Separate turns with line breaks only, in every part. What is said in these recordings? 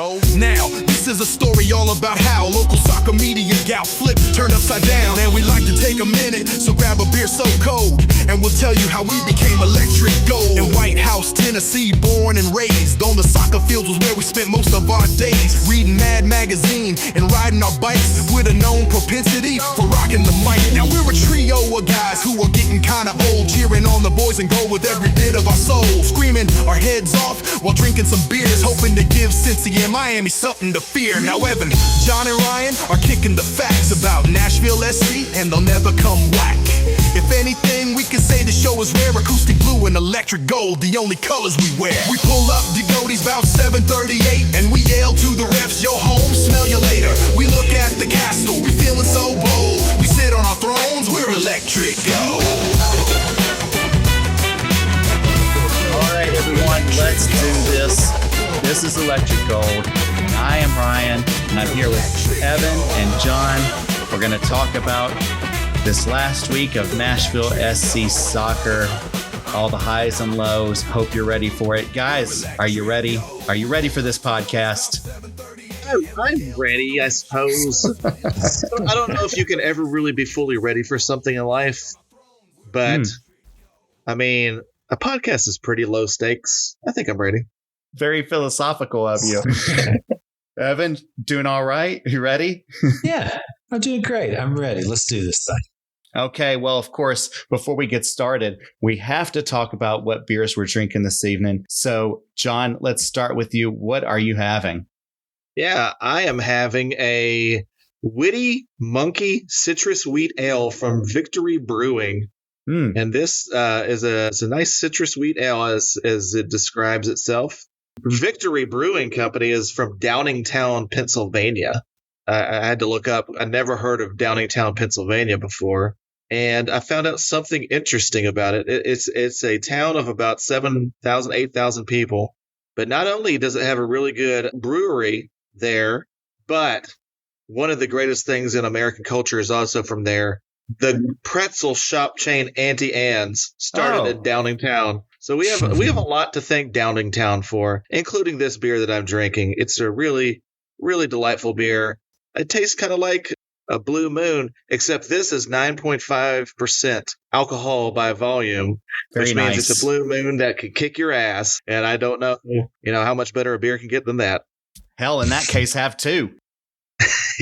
Oh, now, this is a story all about how local soccer media got flipped, turned upside down. And we like to take a minute, so grab a beer so cold, and we'll tell you how we became electric gold. In White House, Tennessee, born and raised on the soccer fields was where we spent most of our days. Reading Mad Magazine and riding our bikes with a known propensity for rocking the mic. Now we're a trio of guys who are getting kinda old, cheering on the boys and gold with every bit of our soul. Screaming our heads off while drinking some beers, hoping to give Cincy and Miami something to fear. Now Evan, John and Ryan are kicking the facts about Nashville SC, and they'll never come whack. If anything, we can say the show is rare. Acoustic blue and electric gold, the only colors we wear. We pull up the Goaties about 7:38, and we yell to the refs, yo home, smell you later. We look at the castle, we feeling so bold. We sit on our thrones, we're electric gold.
All right, everyone, let's do this. This is Electric Gold. I am Ryan, and I'm here with Evan and John. We're going to talk about this last week of Nashville SC soccer, all the highs and lows. Hope you're ready for it. Guys, are you ready? Are you ready for this podcast?
I'm ready, I suppose. I don't know if you can ever really be fully ready for something in life, but I mean, a podcast is pretty low stakes. I think I'm ready.
Very philosophical of you. Evan, doing all right? You ready?
Yeah, I'm doing great. I'm ready. Let's do this thing.
Okay, well, of course, before we get started, we have to talk about what beers we're drinking this evening. So, John, let's start with you. What are you having?
Yeah, I am having a Witty Monkey Citrus Wheat Ale from Victory Brewing. And this is a nice citrus wheat ale as it describes itself. Victory Brewing Company is from Downingtown, Pennsylvania. I had to look up. I never heard of Downingtown, Pennsylvania before. And I found out something interesting about it. It's a town of about 7,000, 8,000 people. But not only does it have a really good brewery there, but one of the greatest things in American culture is also from there. The pretzel shop chain Auntie Anne's started in Downingtown. So we have a lot to thank Downingtown for, including this beer that I'm drinking. It's a really, really delightful beer. It tastes kind of like a Blue Moon, except this is 9.5% alcohol by volume, which means it's a Blue Moon that can kick your ass. And I don't know, how much better a beer can get than that.
Hell, in that case, have two.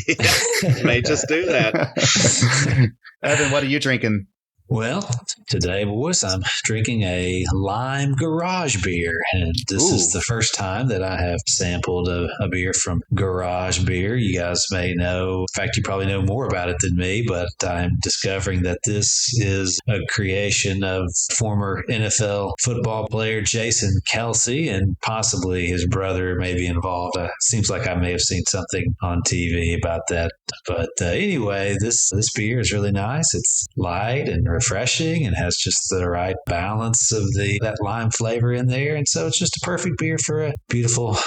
Yeah, may just do that.
Evan, what are you drinking?
Well, today, boys, I'm drinking a lime garage beer. And this is the first time that I have sampled a beer from Garage Beer. You guys may know, in fact, you probably know more about it than me, but I'm discovering that this is a creation of former NFL football player Jason Kelsey, and possibly his brother may be involved. Seems like I may have seen something on TV about that. But anyway, this beer is really nice. It's light and refreshing and has just the right balance of that lime flavor in there. And so it's just a perfect beer for a beautiful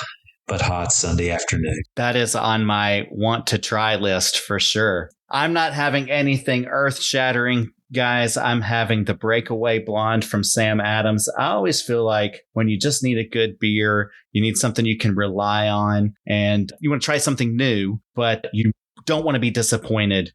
but hot Sunday afternoon.
That is on my want to try list for sure. I'm not having anything earth shattering, guys. I'm having the Breakaway Blonde from Sam Adams. I always feel like when you just need a good beer, you need something you can rely on and you want to try something new, but you don't want to be disappointed.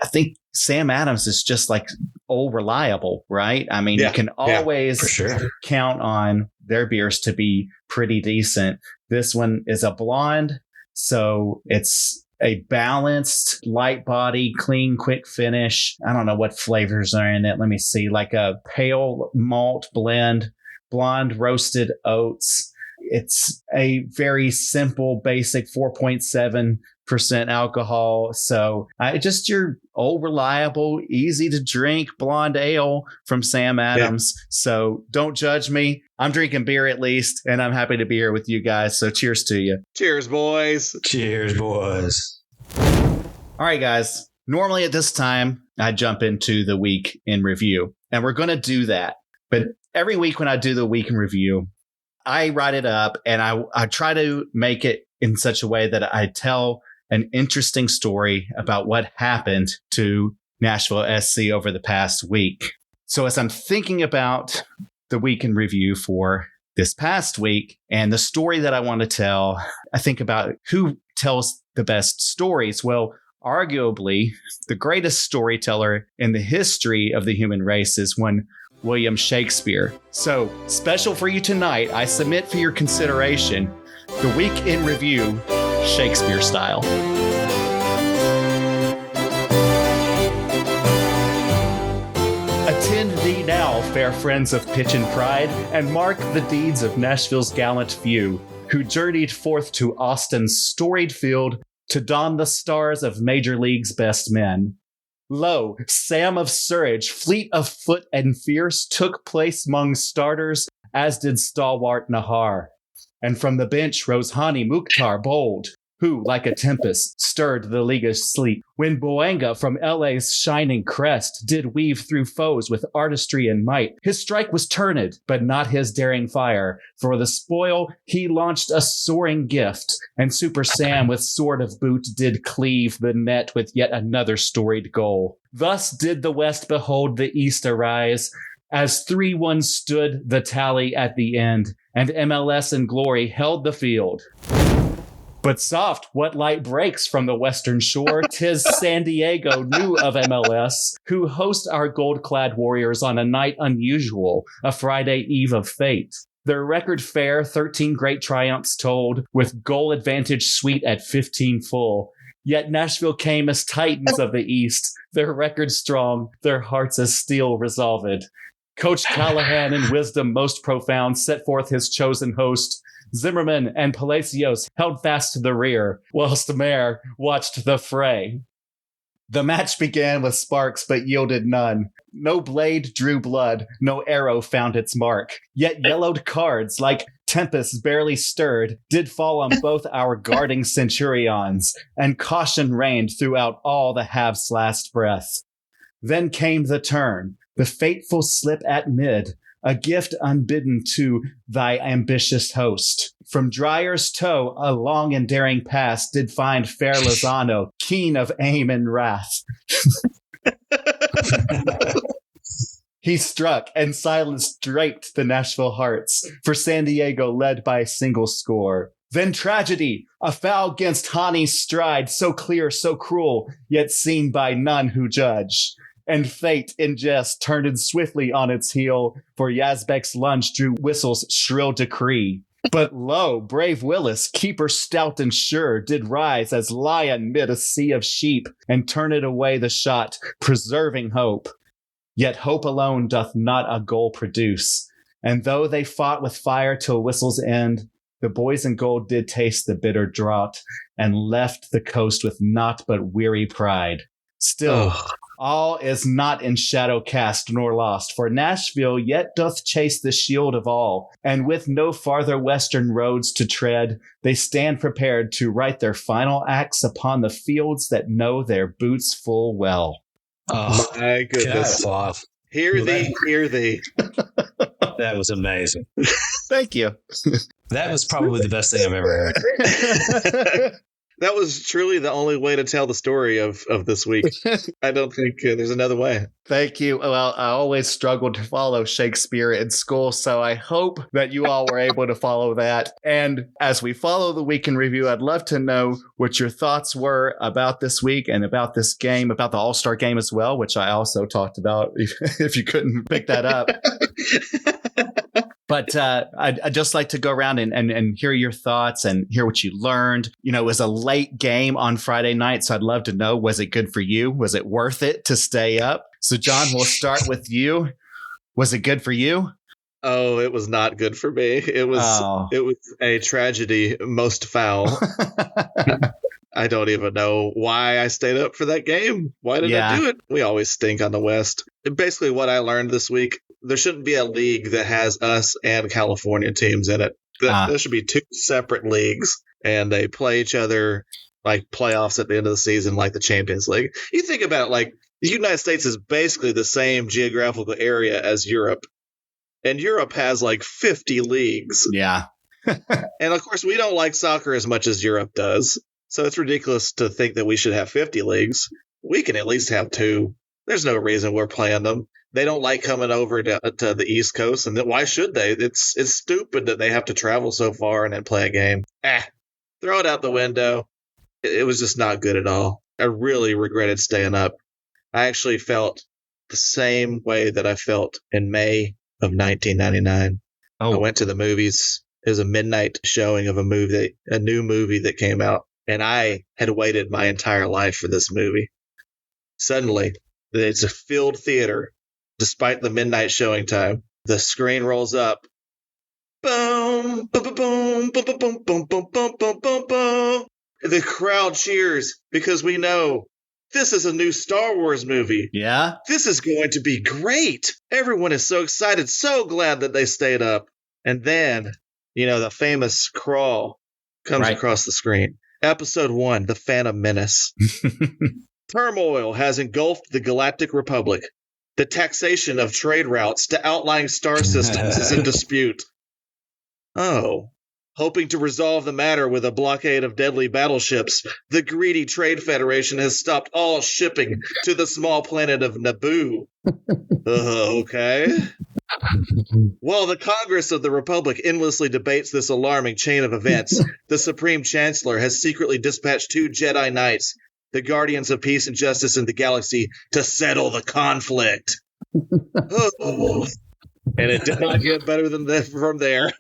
I think Sam Adams is just like old reliable, right? I mean, you can always count on their beers to be pretty decent. This one is a blonde, so it's a balanced, light body, clean, quick finish. I don't know what flavors are in it. Let me see, like a pale malt blend, blonde roasted oats. It's a very simple, basic 4.7% alcohol. So just your old, reliable, easy to drink blonde ale from Sam Adams. Yeah. So don't judge me. I'm drinking beer at least, and I'm happy to be here with you guys. So cheers to you.
Cheers, boys.
Cheers, boys.
All right, guys. Normally at this time, I jump into the week in review, and we're going to do that. But every week when I do the week in review, I write it up and I try to make it in such a way that I tell an interesting story about what happened to Nashville SC over the past week. So as I'm thinking about the week in review for this past week. And the story that I want to tell, I think about who tells the best stories. Well, arguably, the greatest storyteller in the history of the human race is one William Shakespeare. So, special for you tonight, I submit for your consideration the Week in Review, Shakespeare style. Attend thee now, fair friends of pitch and pride, and mark the deeds of Nashville's gallant few, who journeyed forth to Austin's storied field to don the stars of Major League's best men. Lo, Sam of Surridge, fleet of foot and fierce, took place 'mong starters, as did stalwart Nahar. And from the bench rose Hani Mukhtar bold, who, like a tempest, stirred the league's sleep. When Boanga from LA's shining crest did weave through foes with artistry and might, his strike was turned, but not his daring fire. For the spoil he launched a soaring gift, and Super Sam with sword of boot did cleave the net with yet another storied goal. Thus did the West behold the East arise, as 3-1 stood the tally at the end, and MLS in glory held the field. But soft, what light breaks from the western shore? 'Tis San Diego, new of MLS, who host our gold-clad Warriors on a night unusual, a Friday eve of fate. Their record fair, 13 great triumphs told, with goal advantage sweet at 15 full. Yet Nashville came as titans of the East, their record strong, their hearts as steel resolved. Coach Callahan, in wisdom most profound, set forth his chosen host. Zimmerman and Palacios held fast to the rear, whilst Mayer watched the fray. The match began with sparks, but yielded none. No blade drew blood, no arrow found its mark. Yet yellowed cards, like tempests barely stirred, did fall on both our guarding centurions, and caution reigned throughout all the half's last breath. Then came the turn, the fateful slip at mid, a gift unbidden to thy ambitious host. From Dreyer's toe, a long and daring pass did find fair Lozano, keen of aim and wrath. He struck, and silence draped the Nashville hearts, for San Diego led by a single score. Then tragedy, a foul against Hani's stride, so clear, so cruel, yet seen by none who judge. And fate, in jest, turned swiftly on its heel, for Yazbek's lunge drew whistle's shrill decree. But lo, brave Willis, keeper stout and sure, did rise as lion mid a sea of sheep, and turned away the shot, preserving hope. Yet hope alone doth not a goal produce, and though they fought with fire till whistle's end, the boys in gold did taste the bitter draught, and left the coast with naught but weary pride. Still, all is not in shadow cast nor lost, for Nashville yet doth chase the shield of all, and with no farther western roads to tread, they stand prepared to write their final acts upon the fields that know their boots full well.
Oh, my goodness. Hear thee, hear thee.
That was amazing.
Thank you.
That was probably the best thing I've ever heard.
That was truly the only way to tell the story of this week. I don't think there's another way.
Thank you. Well, I always struggled to follow Shakespeare in school, so I hope that you all were able to follow that. And as we follow the week in review, I'd love to know what your thoughts were about this week and about this game, about the All-Star Game as well, which I also talked about, if you couldn't pick that up. But I'd just like to go around and hear your thoughts and hear what you learned. You know, it was a late game on Friday night, so I'd love to know, was it good for you? Was it worth it to stay up? So, John, we'll start with you. Was it good for you?
Oh, it was not good for me. It was a tragedy most foul. I don't even know why I stayed up for that game. Why did I do it? We always stink on the West. Basically, what I learned this week, there shouldn't be a league that has us and California teams in it. There should be two separate leagues, and they play each other like playoffs at the end of the season, like the Champions League. You think about it, like the United States is basically the same geographical area as Europe, and Europe has like 50 leagues.
Yeah.
And of course, we don't like soccer as much as Europe does. So it's ridiculous to think that we should have 50 leagues. We can at least have two. There's no reason we're playing them. they don't like coming over to the East Coast, and why should they? It's stupid that they have to travel so far and then play a game. Throw it out the window. It was just not good at all. I really regretted staying up. I actually felt the same way that I felt in May of 1999. I went to the movies. It was a midnight showing of a new movie that came out, and I had waited my entire life for this movie. Suddenly, it's a filled theater, despite the midnight showing time. The screen rolls up. Boom, boom, boom, boom, boom, boom, boom, boom, boom, boom, boom, boom. The crowd cheers because we know this is a new Star Wars movie.
Yeah.
This is going to be great. Everyone is so excited, so glad that they stayed up. And then, the famous crawl comes across the screen. Episode 1, The Phantom Menace. Turmoil has engulfed the Galactic Republic. The taxation of trade routes to outlying star systems is in dispute. Hoping to resolve the matter with a blockade of deadly battleships, the greedy Trade Federation has stopped all shipping to the small planet of Naboo. Okay. While the Congress of the Republic endlessly debates this alarming chain of events, the Supreme Chancellor has secretly dispatched 2 Jedi Knights, the guardians of peace and justice in the galaxy, to settle the conflict. And it did not get better than that from there.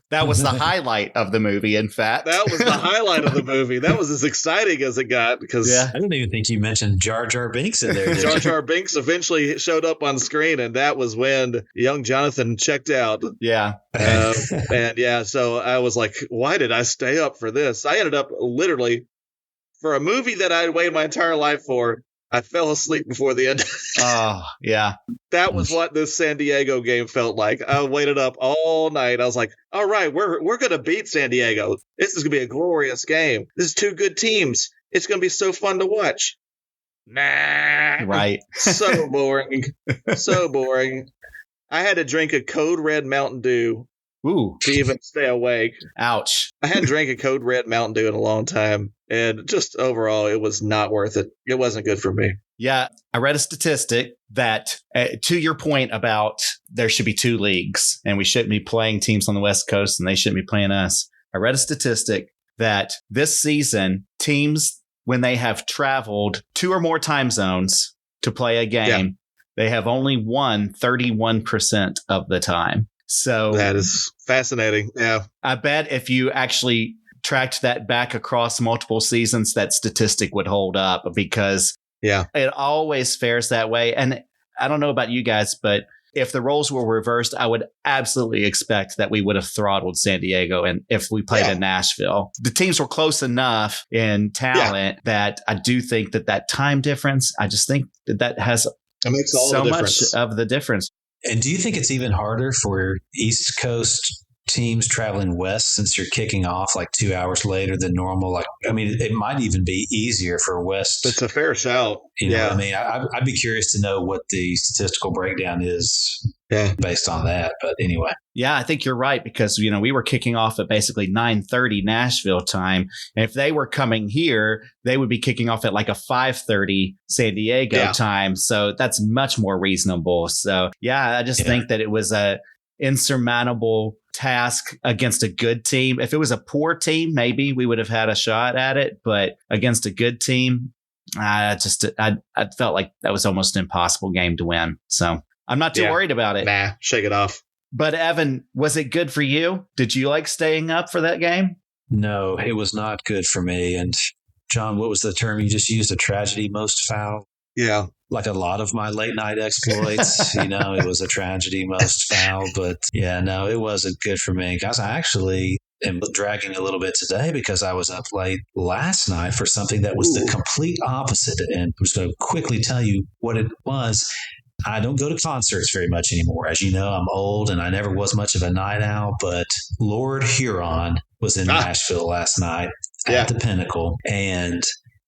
That was the highlight of the movie, in fact.
That was the highlight of the movie. That was as exciting as it got. Because
I didn't even think you mentioned Jar Jar Binks in there.
Jar Jar Binks eventually showed up on screen, and that was when young Jonathan checked out.
Yeah.
So I was like, why did I stay up for this? I ended up literally, for a movie that I had waited my entire life for, I fell asleep before the end.
Oh, yeah.
That was what this San Diego game felt like. I waited up all night. I was like, all right, we're going to beat San Diego. This is going to be a glorious game. This is 2 good teams. It's going to be so fun to watch. Nah.
Right.
So boring. So boring. I had to drink a Code Red Mountain Dew to even stay awake.
Ouch.
I hadn't drank a Code Red Mountain Dew in a long time. And just overall, it was not worth it. It wasn't good for me.
Yeah. I read a statistic that, to your point about there should be 2 leagues and we shouldn't be playing teams on the West Coast and they shouldn't be playing us. I read a statistic that this season, teams, when they have traveled 2 or more time zones to play a game, they have only won 31% of the time. So
that is fascinating. Yeah.
I bet if you actually tracked that back across multiple seasons, that statistic would hold up because it always fares that way. And I don't know about you guys, but if the roles were reversed, I would absolutely expect that we would have throttled San Diego. And if we played in Nashville, the teams were close enough in talent that I do think that time difference, I just think that has
it makes all
so
the
much
difference.
of the difference.
And do you think it's even harder for East Coast teams traveling west since you're kicking off like 2 hours later than normal? Like, I mean, it might even be easier for West.
It's a fair shout.
You know what I mean? I'd be curious to know what the statistical breakdown is based on that. But anyway.
Yeah, I think you're right because, we were kicking off at basically 9:30 Nashville time. And if they were coming here, they would be kicking off at like a 5:30 San Diego time. So that's much more reasonable. So, I just think that it was a insurmountable task against a good team. If it was a poor team, maybe we would have had a shot at it. But against a good team, I felt like that was almost an impossible game to win. So I'm not too worried about it.
Nah, shake it off.
But Evan, was it good for you? Did you like staying up for that game?
No, it was not good for me. And John, what was the term you just used? A tragedy most foul?
Yeah.
Like a lot of my late night exploits, it was a tragedy most foul. But it wasn't good for me. Guys, I actually am dragging a little bit today because I was up late last night for something that was the complete opposite. And I'm just going to quickly tell you what it was. I don't go to concerts very much anymore. As you know, I'm old and I never was much of a night owl, but Lord Huron was in Nashville last night at the Pinnacle. And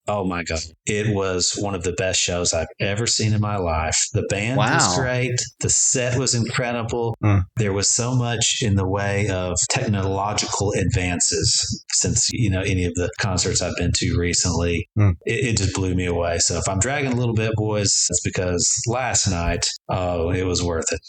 Oh my God. It was one of the best shows I've ever seen in my life. The band was great. The set was incredible. There was so much in the way of technological advances since, any of the concerts I've been to recently. It just blew me away. So if I'm dragging a little bit, boys, it's because last night, it was worth it.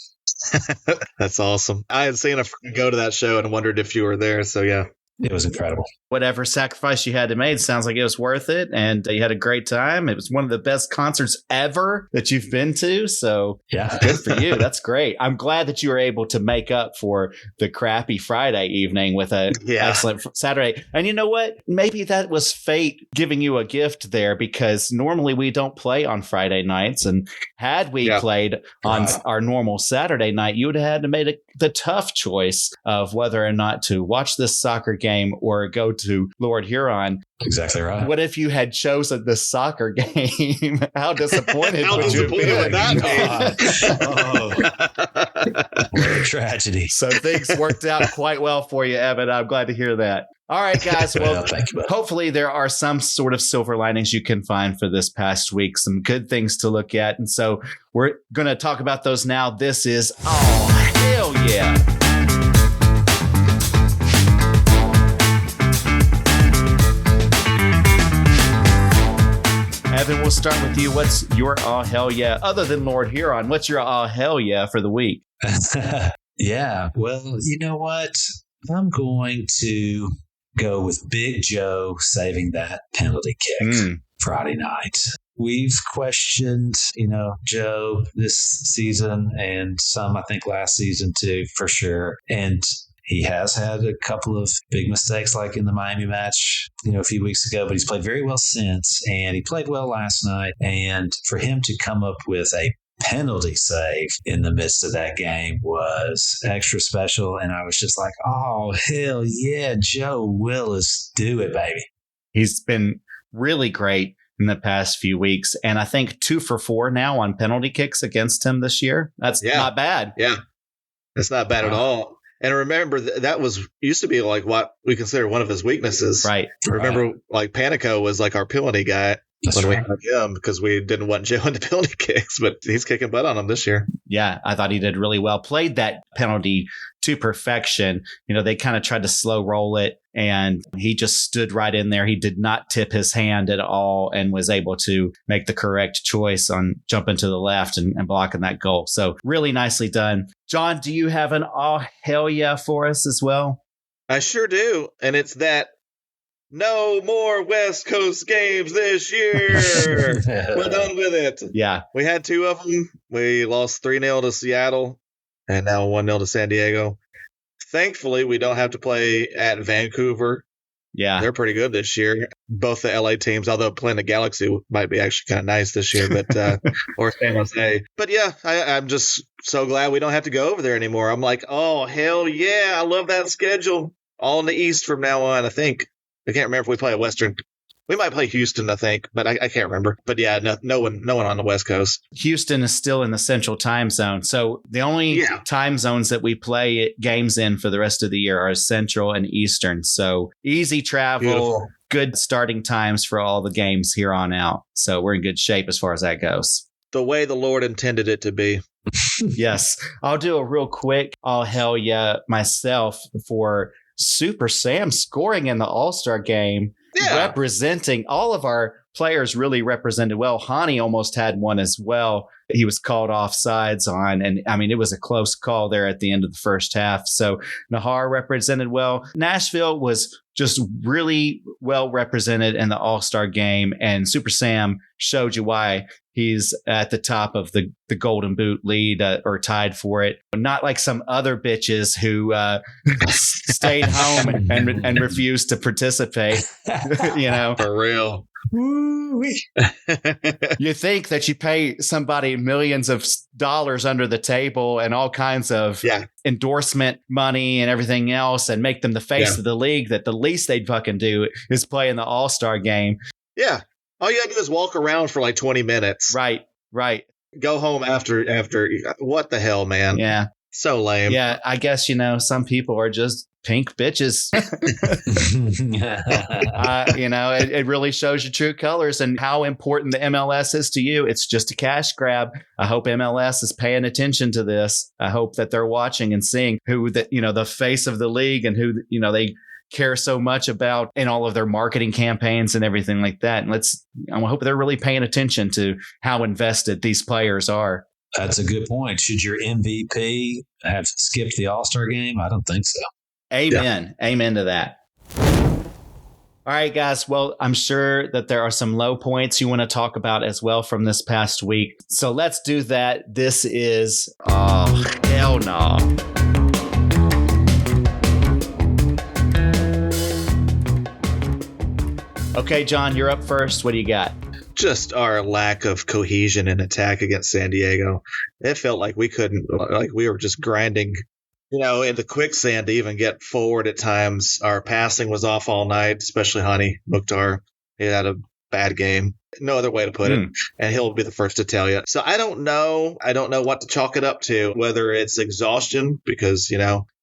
That's awesome. I had seen a go to that show and wondered if you were there. So yeah.
It was incredible.
Whatever sacrifice you had to make, sounds like it was worth it. And you had a great time. It was one of the best concerts ever that you've been to. So
yeah,
good for you. That's great. I'm glad that you were able to make up for the crappy Friday evening with an excellent Saturday. And you know what? Maybe that was fate giving you a gift there, because normally we don't play on Friday nights. And had we played on our normal Saturday night, you would have had to make the tough choice of whether or not to watch this soccer game or go to Lord Huron.
Exactly right.
What if you had chosen the soccer game? How disappointed would you
would that
be? What a tragedy.
So things worked out quite well for you, Evan. I'm glad to hear that. All right, guys. Well,
thank you,
hopefully there are some sort of silver linings you can find for this past week, some good things to look at. And so we're going to talk about those now. This is hell yeah. Evan, we'll start with you. What's your hell yeah? Other than Lord Huron, what's your hell yeah for the week?
Yeah. Well, you know what? I'm going to go with Big Joe saving that penalty kick Friday night. We've questioned, Joe this season and some, I think, last season too, for sure. And he has had a couple of big mistakes, like in the Miami match, a few weeks ago, but he's played very well since, and he played well last night. And for him to come up with a penalty save in the midst of that game was extra special. And I was just like, oh, hell yeah, Joe Willis, do it, baby.
He's been really great in the past few weeks. And I think 2 for 4 now on penalty kicks against him this year. That's not bad.
Yeah, that's not bad at all. And remember, that used to be like what we consider one of his weaknesses.
Right.
Remember, like Panico was like our penalty guy.
That's
when
right.
we had him, because we didn't want Joe into penalty kicks, but he's kicking butt on them this year.
Yeah, I thought he did really well. Played that penalty to perfection. They kind of tried to slow roll it, and he just stood right in there. He did not tip his hand at all and was able to make the correct choice on jumping to the left and blocking that goal. So really nicely done. John, do you have an hell yeah for us as well?
I sure do. And it's that no more West Coast games this year. We're done with it.
Yeah.
We had 2 of them. We lost 3-0 to Seattle and now 1-0 to San Diego. Thankfully, we don't have to play at Vancouver.
Yeah.
They're pretty good this year. Both the LA teams, although playing the Galaxy might be actually kind of nice this year, but or San Jose. But yeah, I'm just so glad we don't have to go over there anymore. I'm like, oh, hell yeah. I love that schedule. All in the East from now on, I think. I can't remember if we play a Western. We might play Houston, I think, but I can't remember. But yeah, no one on the West Coast.
Houston is still in the Central Time Zone. So the only time zones that we play games in for the rest of the year are Central and Eastern. So easy travel, beautiful. Good starting times for all the games here on out. So we're in good shape as far as that goes.
The way the Lord intended it to be.
Yes. I'll do a real quick hell yeah myself for Super Sam scoring in the All-Star game, representing all of our players really represented well. Hani almost had one as well. He was called offsides on, and I mean, it was a close call there at the end of the first half. So Nahar represented well. Nashville was just really well represented in the All-Star game, and Super Sam showed you why he's at the top of the Golden Boot lead or tied for it. Not like some other bitches who stayed home and refused to participate.
For real.
You think that you pay somebody millions of dollars under the table and all kinds of endorsement money and everything else and make them the face of the league, that the least they'd fucking do is play in the All-Star game.
Yeah. All you gotta do is walk around for like 20 minutes.
Right.
Go home after. What the hell, man?
Yeah.
So lame.
Yeah, I guess, some people are just pink bitches. It really shows your true colors and how important the MLS is to you. It's just a cash grab. I hope MLS is paying attention to this. I hope that they're watching and seeing who the face of the league and who, they care so much about in all of their marketing campaigns and everything like that. And I hope they're really paying attention to how invested these players are.
That's a good point. Should your MVP have skipped the All-Star game? I don't think so.
Amen. Yeah. Amen to that. All right, guys. Well, I'm sure that there are some low points you want to talk about as well from this past week. So let's do that. This is, oh, hell no. Okay, John, you're up first. What do you got?
Just our lack of cohesion in attack against San Diego. It felt like we were just grinding, in the quicksand to even get forward at times. Our passing was off all night, especially Hani Mukhtar. He had a bad game. No other way to put it. And he'll be the first to tell you. So I don't know. I don't know what to chalk it up to, whether it's exhaustion because,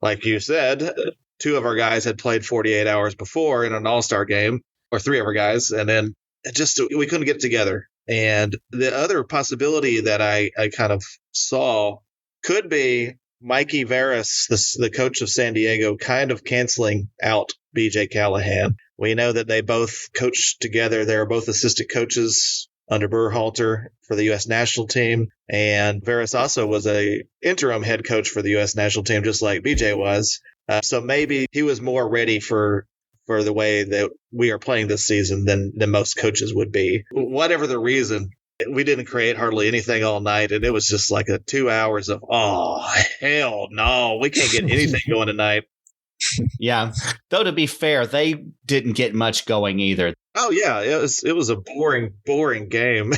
like you said, 2 of our guys had played 48 hours before in an All-Star game, or 3 of our guys, and then we couldn't get together. And the other possibility that I kind of saw could be Mikey Veras, the coach of San Diego, kind of canceling out BJ Callahan. We know that they both coached together. They're both assistant coaches under Berhalter for the U.S. national team. And Veras also was a interim head coach for the U.S. national team, just like BJ was. So maybe he was more ready for the way that we are playing this season than most coaches would be. Whatever the reason, we didn't create hardly anything all night, and it was just like 2 hours of, oh, hell no, we can't get anything going tonight.
Yeah. Though, to be fair, they didn't get much going either.
Oh, yeah. It was a boring game.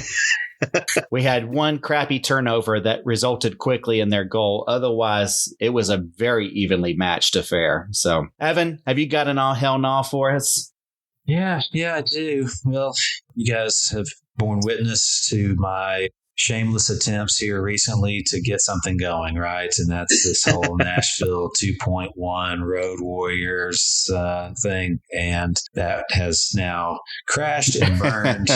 We had one crappy turnover that resulted quickly in their goal. Otherwise, it was a very evenly matched affair. So, Evan, have you got an all hell no for us?
Yeah, I do. Well, you guys have borne witness to my shameless attempts here recently to get something going, right? And that's this whole Nashville 2.1 Road Warriors thing. And that has now crashed and burned.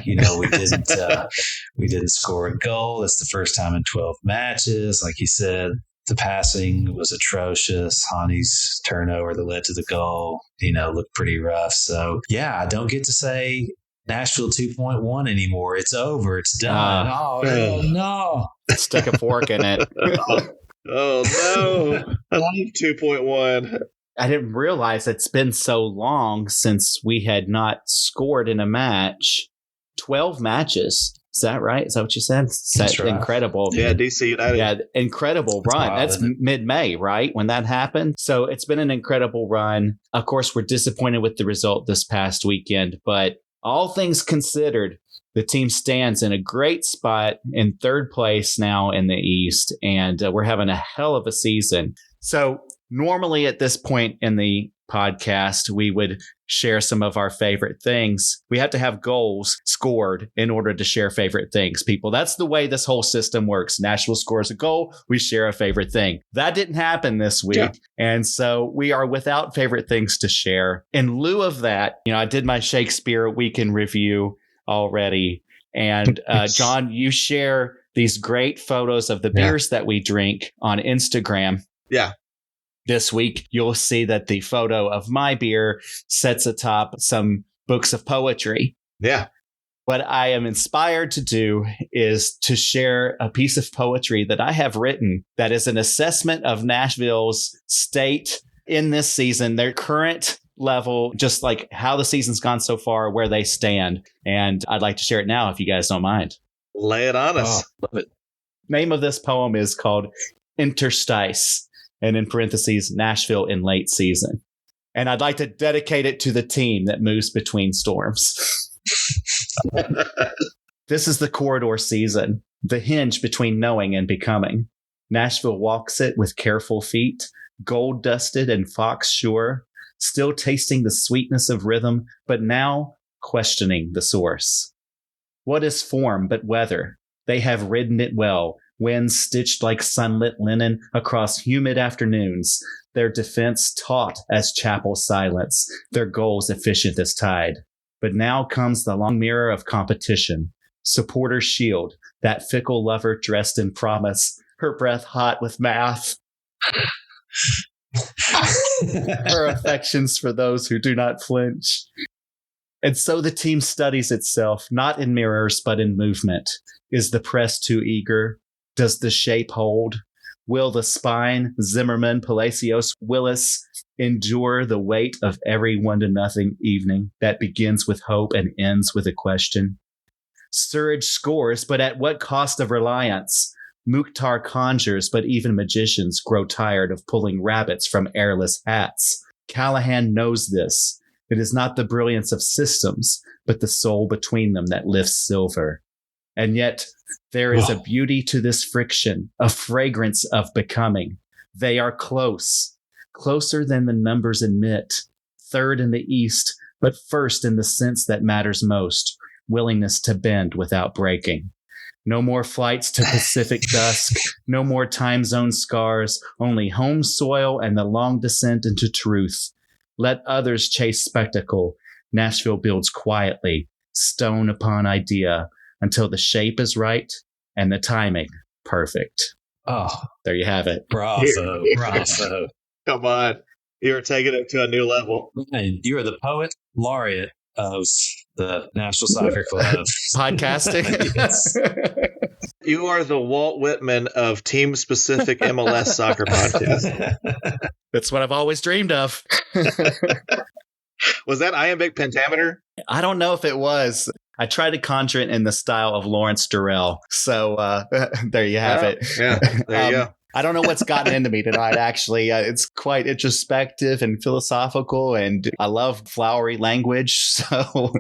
We didn't score a goal. That's the first time in 12 matches. Like you said, the passing was atrocious. Hani's turnover that led to the goal, looked pretty rough. So, yeah, I don't get to say Nashville 2.1 anymore. It's over. It's done. No.
Stick a fork in it.
Oh, no. I love 2.1.
I didn't realize it's been so long since we had not scored in a match. 12 matches. Is that right? Is that what you said? That's right. Incredible.
Yeah, DC United.
Yeah, incredible run. That's mid-May, right? When that happened. So it's been an incredible run. Of course, we're disappointed with the result this past weekend, but all things considered, the team stands in a great spot in 3rd place now in the East, and we're having a hell of a season. So normally at this point in the podcast, we would share some of our favorite things. We have to have goals scored in order to share favorite things, people. That's the way this whole system works. Nashville scores a goal, we share a favorite thing. That didn't happen this week. Yeah. And so we are without favorite things to share. In lieu of that, I did my Shakespeare week in review already. And John, you share these great photos of the beers that we drink on Instagram.
Yeah.
This week, you'll see that the photo of my beer sits atop some books of poetry.
Yeah.
What I am inspired to do is to share a piece of poetry that I have written that is an assessment of Nashville's state in this season, their current level, just like how the season's gone so far, where they stand. And I'd like to share it now if you guys don't mind.
Lay it on us.
Love it. Name of this poem is called Interstice. And in parentheses, Nashville in late season. And I'd like to dedicate it to the team that moves between storms. This is the corridor season, the hinge between knowing and becoming. Nashville walks it with careful feet, gold dusted and fox sure, still tasting the sweetness of rhythm, but now questioning the source. What is form but weather? They have ridden it well. Winds stitched like sunlit linen across humid afternoons. their defense taut as chapel silence, their goals efficient as tide. But now comes the long mirror of competition. Supporters shield, that fickle lover dressed in promise, her breath hot with math. Her affections for those who do not flinch. And so the team studies itself, not in mirrors, but in movement. Is the press too eager? Does the shape hold? Will the spine, Zimmerman, Palacios, Willis, endure the weight of every 1-0 evening that begins with hope and ends with a question? Sturridge scores, but at what cost of reliance? Mukhtar conjures, but even magicians grow tired of pulling rabbits from airless hats. Callahan knows this. It is not the brilliance of systems, but the soul between them that lifts silver. And yet, there is a beauty to this friction, a fragrance of becoming. They are close, closer than the numbers admit. Third in the East, but first in the sense that matters most, willingness to bend without breaking. No more flights to Pacific dusk, no more time zone scars, only home soil and the long descent into truth. Let others chase spectacle. Nashville builds quietly, stone upon idea, until the shape is right and the timing perfect.
Oh,
there you have it.
Bravo. Bravo.
Come on. You're taking it to a new level.
And you are the poet laureate of the National Soccer Club.
Podcasting.
Yes.
You are the Walt Whitman of team-specific MLS soccer podcasts.
That's what I've always dreamed of.
Was that iambic pentameter?
I don't know if it was. I tried to conjure it in the style of Lawrence Durrell. So there you have it.
Yeah, there you go.
I don't know what's gotten into me tonight, actually. It's quite introspective and philosophical, and I love flowery language. So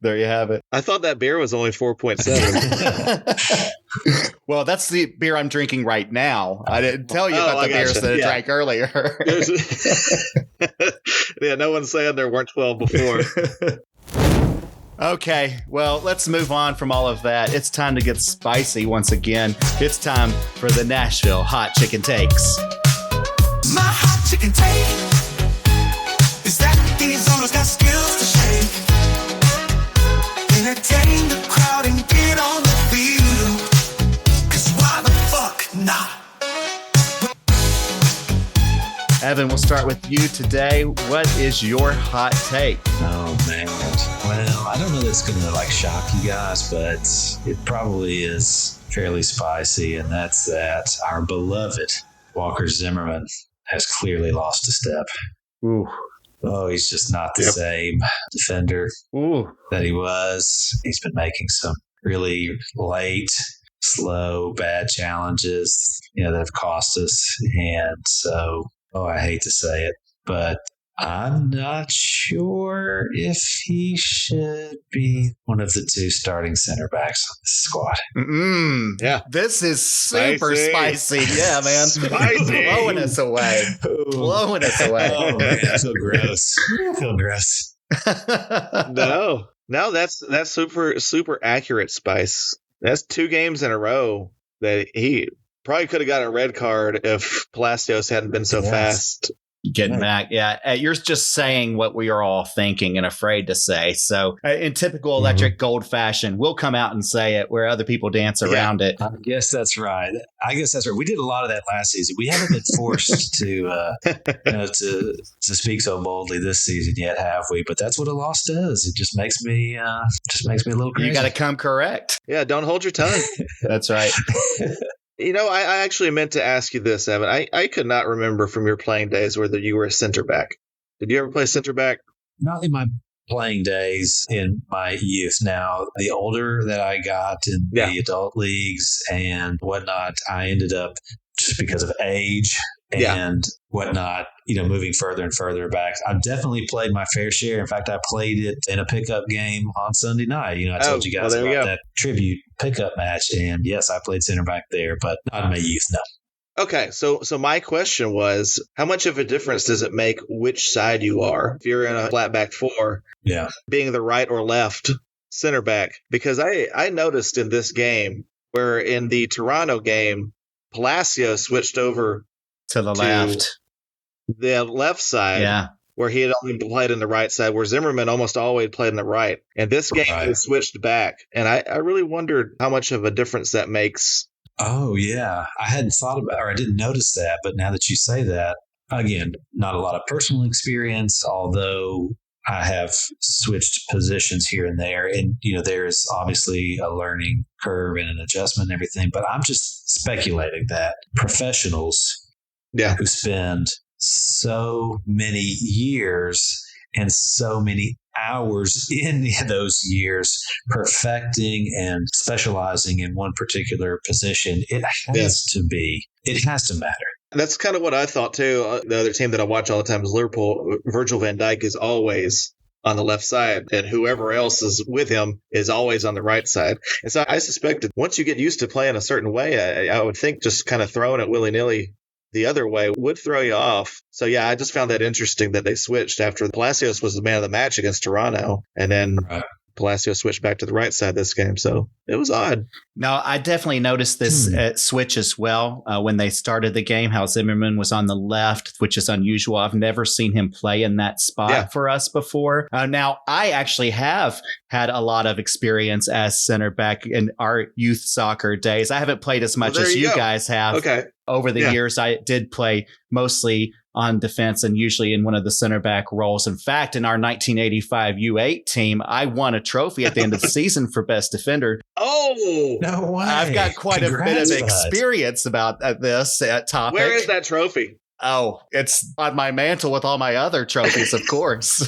there you have it.
I thought that beer was only 4.7.
Well, that's the beer I'm drinking right now. I didn't tell you about the beers that I drank earlier.
Yeah, no one's saying there weren't 12 before.
Okay, well, let's move on from all of that. It's time to get spicy once again. It's time for the Nashville Hot Chicken Takes.
My hot chicken take is that these owners got skills to shake, entertain the crowd and get on the field. 'Cause why the fuck not?
Evan, we'll start with you today. What is your hot take?
Oh, man. Well, I don't know that's going to shock you guys, but it probably is fairly spicy, and that's that our beloved Walker Zimmerman has clearly lost a step.
Ooh.
Oh, he's just not the same defender that he was. He's been making some really late, slow, bad challenges, that have cost us. And so, I hate to say it, but I'm not sure if he should be one of the two starting center backs on this squad.
Yeah.
This is super spicy. Yeah, man.
Spicy.
Blowing us away. Blowing us away.
Oh, man, I feel gross. I feel gross.
No, that's super accurate, Spice. That's 2 games in a row that he probably could have got a red card if Palacios hadn't been so fast.
Getting back. Yeah. You're just saying what we are all thinking and afraid to say. So in typical electric gold fashion, we'll come out and say it where other people dance around it.
I guess that's right. We did a lot of that last season. We haven't been forced to speak so boldly this season yet, have we? But that's what a loss does. It just makes me a little crazy.
You got to come correct.
Yeah. Don't hold your tongue.
That's right.
I actually meant to ask you this, Evan. I could not remember from your playing days whether you were a center back. Did you ever play center back?
Not in my playing days in my youth. Now, the older that I got in the adult leagues and whatnot, I ended up, just because of age and whatnot, moving further and further back. I've definitely played my fair share. In fact, I played it in a pickup game on Sunday night. I told you guys about that tribute pickup match. And yes, I played center back there, but not in my youth, no.
Okay, so my question was, how much of a difference does it make which side you are? If you're in a flat back 4, being the right or left center back? Because I noticed in this game, where in the Toronto game, Palacios switched over
to the left.
the left side, where he had only played in the right side, where Zimmerman almost always played in the right. And this game he switched back. And I really wondered how much of a difference that makes.
Oh, yeah. I hadn't thought about, or I didn't notice that. But now that you say that, again, not a lot of personal experience, although I have switched positions here and there. And, there's obviously a learning curve and an adjustment and everything. But I'm just speculating that professionals who spend so many years and so many hours in those years perfecting and specializing in one particular position, it has to matter.
That's kind of what I thought too. The other team that I watch all the time is Liverpool. Virgil van Dijk is always on the left side, and whoever else is with him is always on the right side. And so I suspected once you get used to playing a certain way, I would think just kind of throwing it willy-nilly the other way would throw you off. So, yeah, I just found that interesting that they switched after Palacios was the man of the match against Toronto. And then Palacios switched back to the right side this game. So it was odd.
No, I definitely noticed this switch as well when they started the game, how Zimmerman was on the left, which is unusual. I've never seen him play in that spot for us before. Now, I actually have had a lot of experience as center back in our youth soccer days. I haven't played as much as you guys have.
Okay.
Over the years, I did play mostly on defense and usually in one of the center back roles. In fact, in our 1985 U8 team, I won a trophy at the end of the season for best defender.
Oh,
no way.
I've got quite a bit of experience about this topic.
Where is that trophy?
Oh, it's on my mantle with all my other trophies, of course.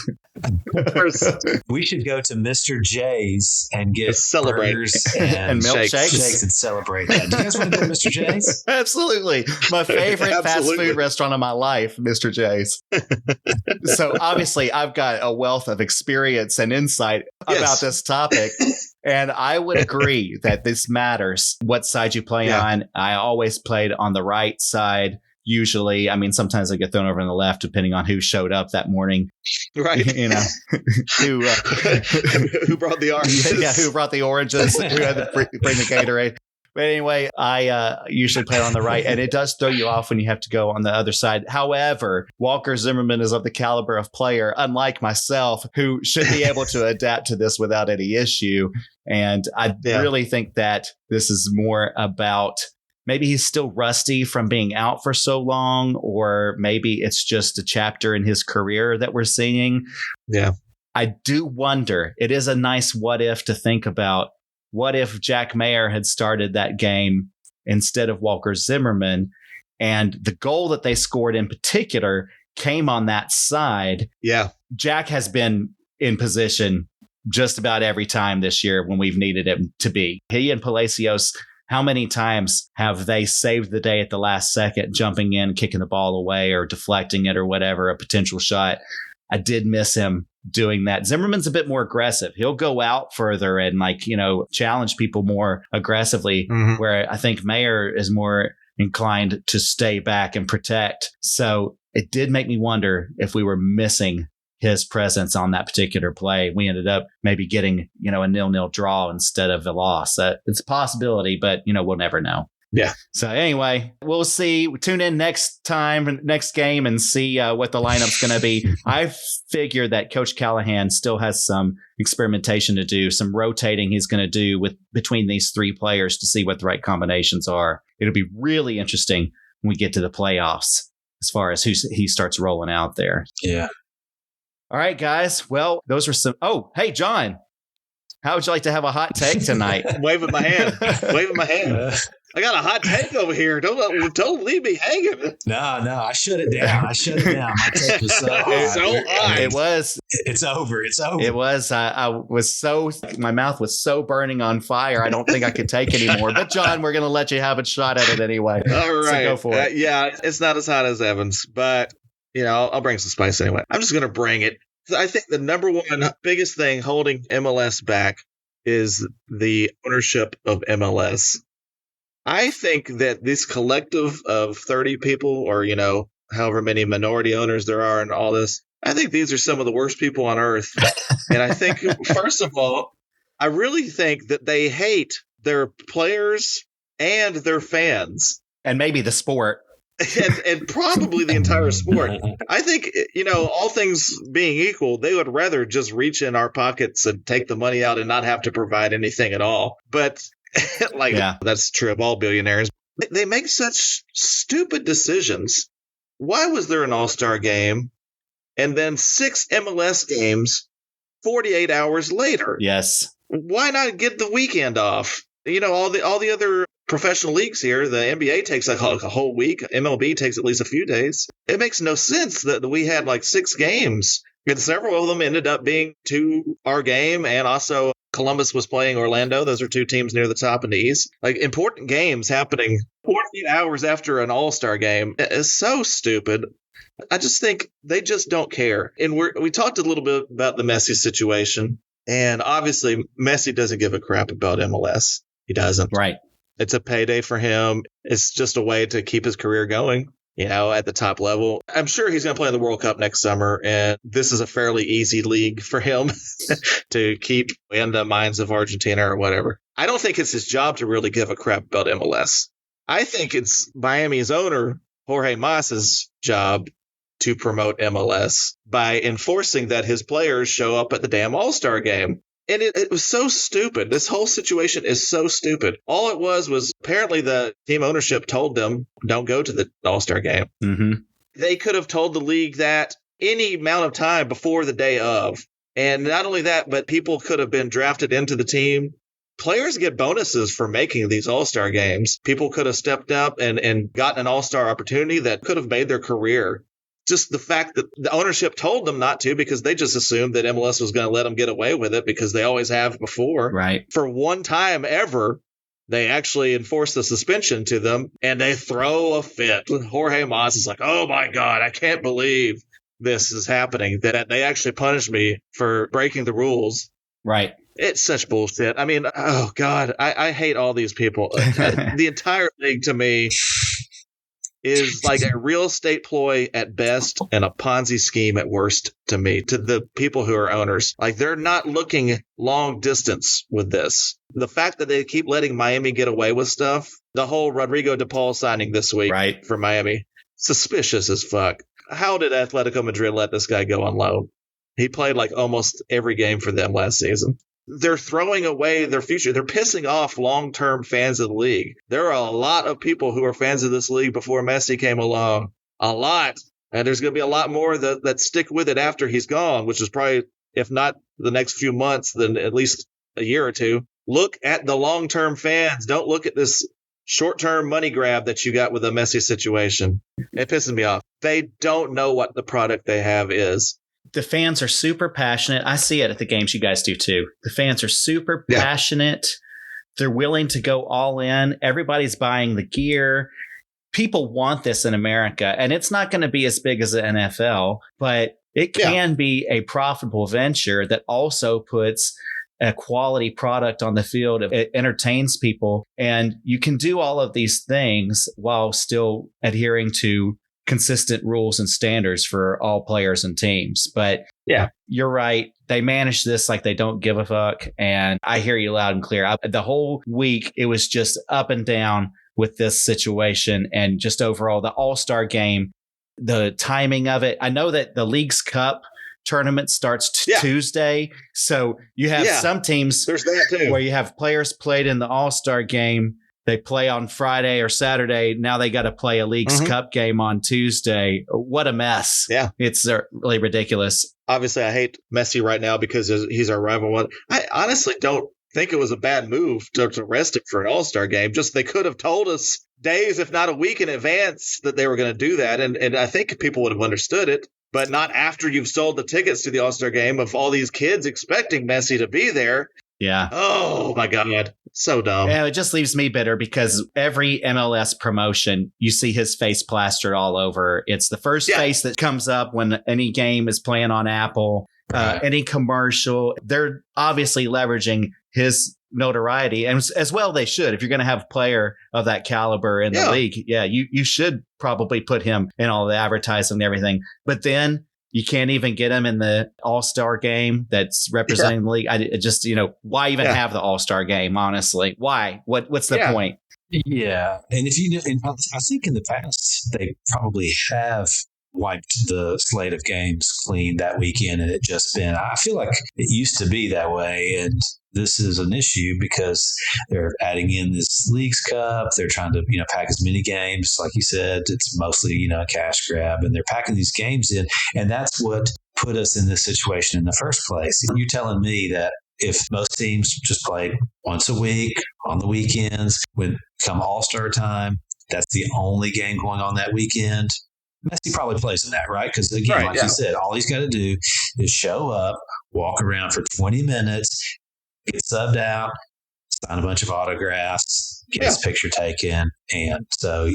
We should go to Mr. J's and get
burgers
and
milkshakes
and celebrate that. Do you guys want to go to Mr. J's?
Absolutely. My favorite fast food restaurant of my life, Mr. J's. So obviously I've got a wealth of experience and insight about this topic. And I would agree that this matters what side you play on. I always played on the right side. Usually, I mean, sometimes I get thrown over on the left, depending on who showed up that morning.
Right.
Who
brought the oranges.
Yeah, who brought the oranges, who had to bring the Gatorade. But anyway, I usually play on the right, and it does throw you off when you have to go on the other side. However, Walker Zimmerman is of the caliber of player, unlike myself, who should be able to adapt to this without any issue. And I really think that this is more about maybe he's still rusty from being out for so long, or maybe it's just a chapter in his career that we're seeing.
Yeah.
I do wonder, it is a nice what if to think about. What if Jack Mayer had started that game instead of Walker Zimmerman, and the goal that they scored in particular came on that side?
Yeah.
Jack has been in position just about every time this year when we've needed him to be. He and Palacios, how many times have they saved the day at the last second, jumping in, kicking the ball away or deflecting it or whatever, a potential shot? I did miss him doing that. Zimmerman's a bit more aggressive. He'll go out further and challenge people more aggressively, where I think Mayer is more inclined to stay back and protect. So it did make me wonder if we were missing his presence on that particular play. We ended up maybe getting, a 0-0 draw instead of a loss. It's a possibility, but, we'll never know.
Yeah.
So anyway, we'll see. Tune in next game and see what the lineup's going to be. I figure that Coach Callahan still has some experimentation to do, some rotating he's going to do between these three players to see what the right combinations are. It'll be really interesting when we get to the playoffs as far as who he starts rolling out there.
Yeah.
All right, guys. Well, those were some. Oh, hey, John. How would you like to have a hot take tonight?
Waving my hand. I got a hot take over here. Don't leave me hanging.
No, I shut it down. My take was so hot.
It was.
It's over.
It was. My mouth was so burning on fire. I don't think I could take anymore. But John, we're going to let you have a shot at it anyway.
All right.
So go for it.
Yeah, it's not as hot as Evan's, but I'll bring some spice anyway. I'm just going to bring it. I think the number one biggest thing holding MLS back is the ownership of MLS. I think that this collective of 30 people, or, however many minority owners there are and all this, I think these are some of the worst people on earth. And I think, first of all, I really think that they hate their players and their fans.
And maybe the sport.
and probably the entire sport. I think, all things being equal, they would rather just reach in our pockets and take the money out and not have to provide anything at all. But that's true of all billionaires. They make such stupid decisions. Why was there an All-Star game and then 6 MLS games 48 hours later?
Yes.
Why not get the weekend off? All the other professional leagues here, the NBA takes like a whole week. MLB takes at least a few days. It makes no sense that we had like 6 games, and several of them ended up being to our game, and also Columbus was playing Orlando. Those are 2 teams near the top in the East. Like important games happening 48 hours after an All-Star game is so stupid. I just think they just don't care. And we talked a little bit about the Messi situation, and obviously Messi doesn't give a crap about MLS. He doesn't.
Right.
It's a payday for him. It's just a way to keep his career going, at the top level. I'm sure he's going to play in the World Cup next summer, and this is a fairly easy league for him to keep in the minds of Argentina or whatever. I don't think it's his job to really give a crap about MLS. I think it's Miami's owner, Jorge Mas's job to promote MLS by enforcing that his players show up at the damn All-Star game. And it was so stupid. This whole situation is so stupid. All it was apparently the team ownership told them, don't go to the All-Star game.
Mm-hmm.
They could have told the league that any amount of time before the day of. And not only that, but people could have been drafted into the team. Players get bonuses for making these All-Star games. People could have stepped up and gotten an All-Star opportunity that could have made their career. Just the fact that the ownership told them not to, because they just assumed that MLS was going to let them get away with it because they always have before.
Right.
For one time ever, they actually enforce the suspension to them, and they throw a fit. Jorge Mas is like, oh, my God, I can't believe this is happening, that they actually punished me for breaking the rules.
Right.
It's such bullshit. I mean, oh, God, I hate all these people. The entire league, to me, is like a real estate ploy at best and a Ponzi scheme at worst to me, to the people who are owners. Like, they're not looking long distance with this. The fact that they keep letting Miami get away with stuff, the whole Rodrigo de Paul signing this week for Miami, suspicious as fuck. How did Atletico Madrid let this guy go on loan? He played like almost every game for them last season. They're throwing away their future. They're pissing off long-term fans of the league. There are a lot of people who are fans of this league before Messi came along. A lot. And there's going to be a lot more that stick with it after he's gone, which is probably, if not the next few months, then at least a year or two. Look at the long-term fans. Don't look at this short-term money grab that you got with the Messi situation. It pisses me off. They don't know what the product they have is.
The fans are super passionate. I see it at the games. You guys do too. The fans are super passionate. They're willing to go all in. Everybody's buying the gear. People want this in America, and it's not going to be as big as the NFL, but it can be a profitable venture that also puts a quality product on the field. It entertains people, and you can do all of these things while still adhering to consistent rules and standards for all players and teams. But you're right. They manage this like they don't give a fuck. And I hear you loud and clear. The whole week, it was just up and down with this situation, and just overall the All-Star game, the timing of it. I know that the League's Cup tournament starts Tuesday. So you have some teams
There's that too,
where you have players played in the All-Star game. They play on Friday or Saturday. Now they got to play a League's Cup game on Tuesday. What a mess.
Yeah.
It's really ridiculous.
Obviously, I hate Messi right now because he's our rival. I honestly don't think it was a bad move to rest him for an All-Star game. Just they could have told us days, if not a week in advance, that they were going to do that. And I think people would have understood it. But not after you've sold the tickets to the All-Star game of all these kids expecting Messi to be there.
Yeah.
Oh, my God. So dumb.
Yeah, it just leaves me bitter because every MLS promotion, you see his face plastered all over. It's the first face that comes up when any game is playing on Apple, any commercial. They're obviously leveraging his notoriety, and as well they should. If you're going to have a player of that caliber in the league, you should probably put him in all the advertising and everything. But then you can't even get him in the All-Star game that's representing the league. I just, why even have the All-Star game, honestly? Why? What's the point?
Yeah. And if you know, and I think in the past, they probably have wiped the slate of games clean that weekend, and it just been, I feel like it used to be that way. And this is an issue because they're adding in this Leagues Cup. They're trying to, pack as many games. Like you said, it's mostly, a cash grab, and they're packing these games in. And that's what put us in this situation in the first place. You're telling me that if most teams just played once a week on the weekends, when come All-Star time, that's the only game going on that weekend. Messi probably plays in that, right? Because again, you said, all he's got to do is show up, walk around for 20 minutes, get subbed out, sign a bunch of autographs, get his picture taken. And so,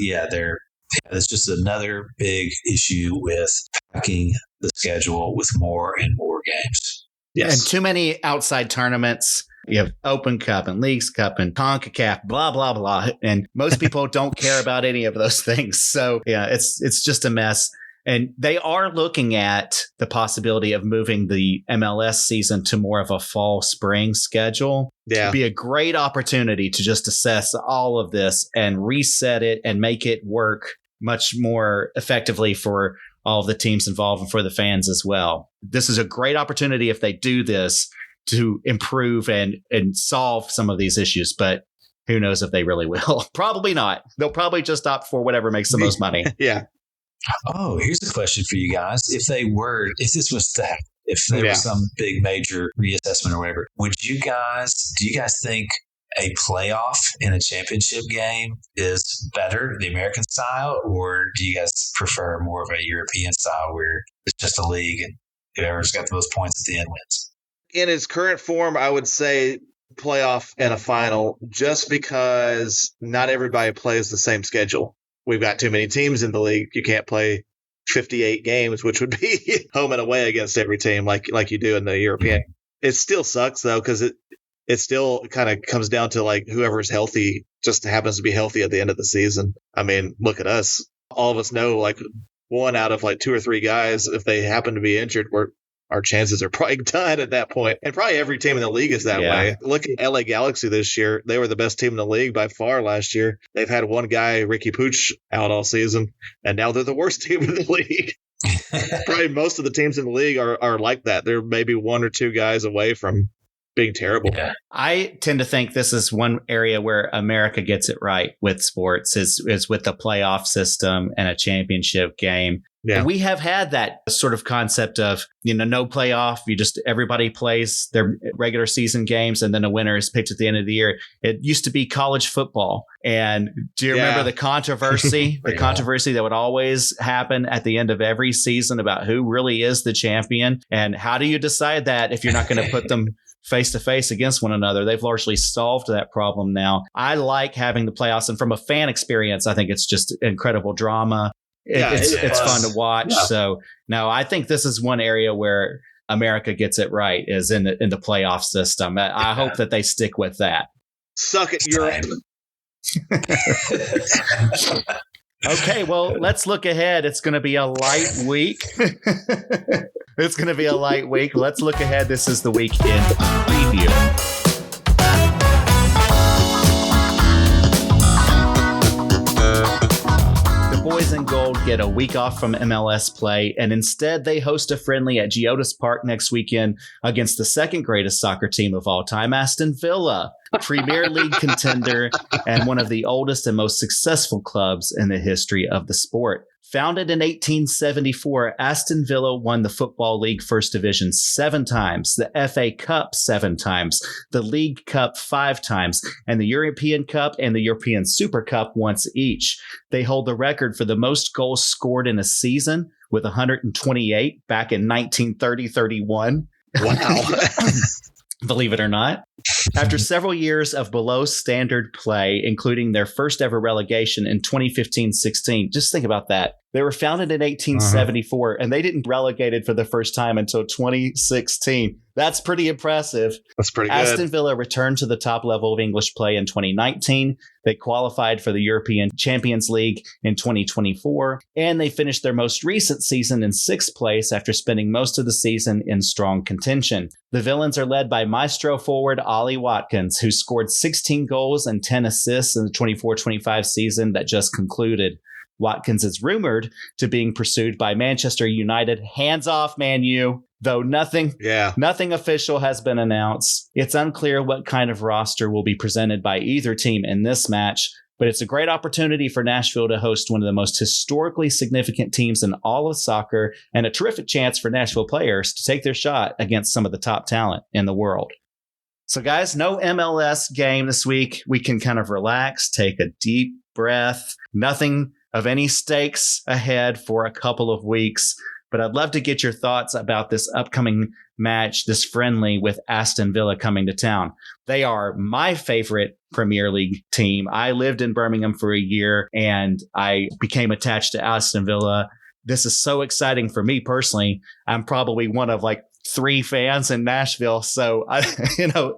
there's just another big issue with packing the schedule with more and more games.
Yes. And too many outside tournaments. You have Open Cup and Leagues Cup and CONCACAF, blah, blah, blah. And most people don't care about any of those things. So, it's just a mess. And they are looking at the possibility of moving the MLS season to more of a fall-spring schedule. Yeah. It'd be a great opportunity to just assess all of this and reset it and make it work much more effectively for all of the teams involved and for the fans as well. This is a great opportunity if they do this to improve and solve some of these issues, but who knows if they really will. Probably not. They'll probably just opt for whatever makes the most money.
Yeah.
Oh, here's a question for you guys. If this was to happen, if there was some big major reassessment or whatever, do you guys think a playoff in a championship game is better, the American style, or do you guys prefer more of a European style where it's just a league and whoever's got the most points at the end wins?
In its current form, I would say playoff and a final, just because not everybody plays the same schedule. We've got too many teams in the league. You can't play 58 games, which would be home and away against every team like you do in the European. It still sucks, though, because it still kind of comes down to like whoever's healthy just happens to be healthy at the end of the season. I mean, look at us. All of us know like one out of like two or three guys, if they happen to be injured, our chances are probably done at that point. And probably every team in the league is that way. Look at LA Galaxy this year. They were the best team in the league by far last year. They've had one guy, Ricky Pooch, out all season, and now they're the worst team in the league. Probably most of the teams in the league are like that. They're maybe one or two guys away from being terrible.
Yeah. I tend to think this is one area where America gets it right with sports is with the playoff system and a championship game. Yeah. We have had that sort of concept of, no playoff. Everybody plays their regular season games and then a winner is picked at the end of the year. It used to be college football. And do you remember the controversy, controversy that would always happen at the end of every season about who really is the champion? And how do you decide that if you're not going to put them face to face against one another? They've largely solved that problem now. I like having the playoffs. And from a fan experience, I think it's just incredible drama. It's fun to watch. Yeah. So no, I think this is one area where America gets it right is in the playoff system. I hope that they stick with that.
Suck it, Europe.
Okay, well, let's look ahead. It's going to be a light week. It's going to be a light week. Let's look ahead. This is the weekend preview. Boys in Gold get a week off from MLS play, and instead they host a friendly at Geodis Park next weekend against the second greatest soccer team of all time, Aston Villa, Premier League contender and one of the oldest and most successful clubs in the history of the sport. Founded in 1874, Aston Villa won the Football League First Division 7 times, the FA Cup 7 times, the League Cup 5 times, and the European Cup and the European Super Cup once each. They hold the record for the most goals scored in a season with 128 back in 1930-31.
Wow.
Believe it or not. After several years of below standard play, including their first ever relegation in 2015-16, just think about that. They were founded in 1874, and they didn't relegated for the first time until 2016. That's pretty impressive.
That's pretty good.
Aston Villa returned to the top level of English play in 2019. They qualified for the European Champions League in 2024, and they finished their most recent season in 6th place after spending most of the season in strong contention. The Villains are led by maestro forward Ollie Watkins, who scored 16 goals and 10 assists in the 24-25 season that just concluded. Watkins is rumored to being pursued by Manchester United. Hands off, Man U. Though nothing official has been announced. It's unclear what kind of roster will be presented by either team in this match, but it's a great opportunity for Nashville to host one of the most historically significant teams in all of soccer, and a terrific chance for Nashville players to take their shot against some of the top talent in the world. So guys, no MLS game this week. We can kind of relax, take a deep breath. Nothing of any stakes ahead for a couple of weeks. But I'd love to get your thoughts about this upcoming match, this friendly with Aston Villa coming to town. They are my favorite Premier League team. I lived in Birmingham for a year and I became attached to Aston Villa. This is so exciting for me personally. I'm probably one of like 3 fans in Nashville. So, the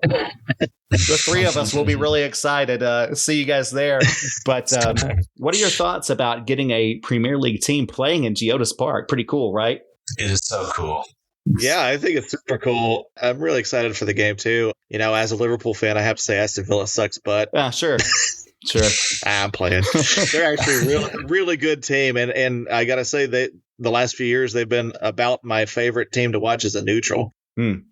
3 of us will be really excited to see you guys there. But what are your thoughts about getting a Premier League team playing in Geodis Park? Pretty cool, right?
It is so cool.
Yeah, I think it's super cool. I'm really excited for the game, too. As a Liverpool fan, I have to say Aston Villa sucks butt.
Sure. Sure.
I'm playing. They're actually a really good team. And I got to say, that the last few years, they've been about my favorite team to watch as a neutral.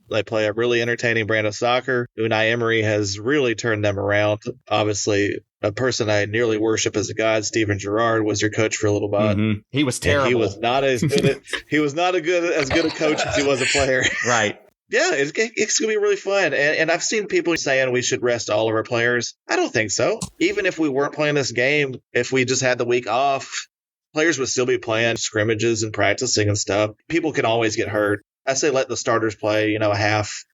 They play a really entertaining brand of soccer. Unai Emery has really turned them around. Obviously, a person I nearly worship as a god, Steven Gerrard, was your coach for a little bit.
Mm-hmm. He was terrible.
And he was not as good a coach as he was a player.
Right.
Yeah, it's going to be really fun. And I've seen people saying we should rest all of our players. I don't think so. Even if we weren't playing this game, if we just had the week off, players would still be playing scrimmages and practicing and stuff. People can always get hurt. I say let the starters play, a half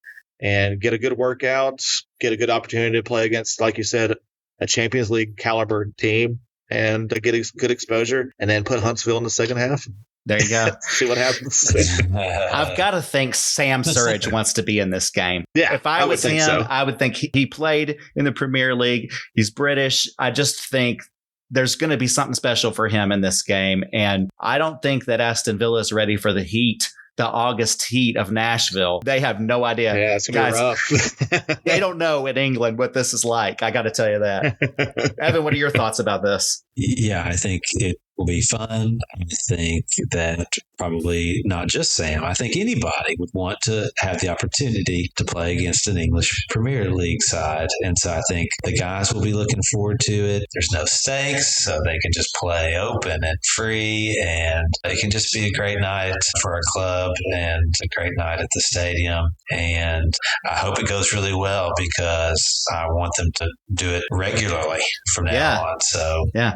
and get a good workout, get a good opportunity to play against, like you said, a Champions League caliber team and get good exposure, and then put Huntsville in the second half.
There you go.
See what happens.
I've got to think Sam Surridge wants to be in this game.
Yeah,
if I was him,
so.
I would think he played in the Premier League. He's British. I just think there's going to be something special for him in this game. And I don't think that Aston Villa is ready for the heat, the August heat of Nashville. They have no idea.
Yeah, it's going to be rough.
They don't know in England what this is like. I got to tell you that. Evan, what are your thoughts about this?
Yeah, I think it will be fun. I think that probably not just Sam. I think anybody would want to have the opportunity to play against an English Premier League side. And so I think the guys will be looking forward to it. There's no stakes, so they can just play open and free, and it can just be a great night for our club and a great night at the stadium. And I hope it goes really well because I want them to do it regularly from now on. So, yeah.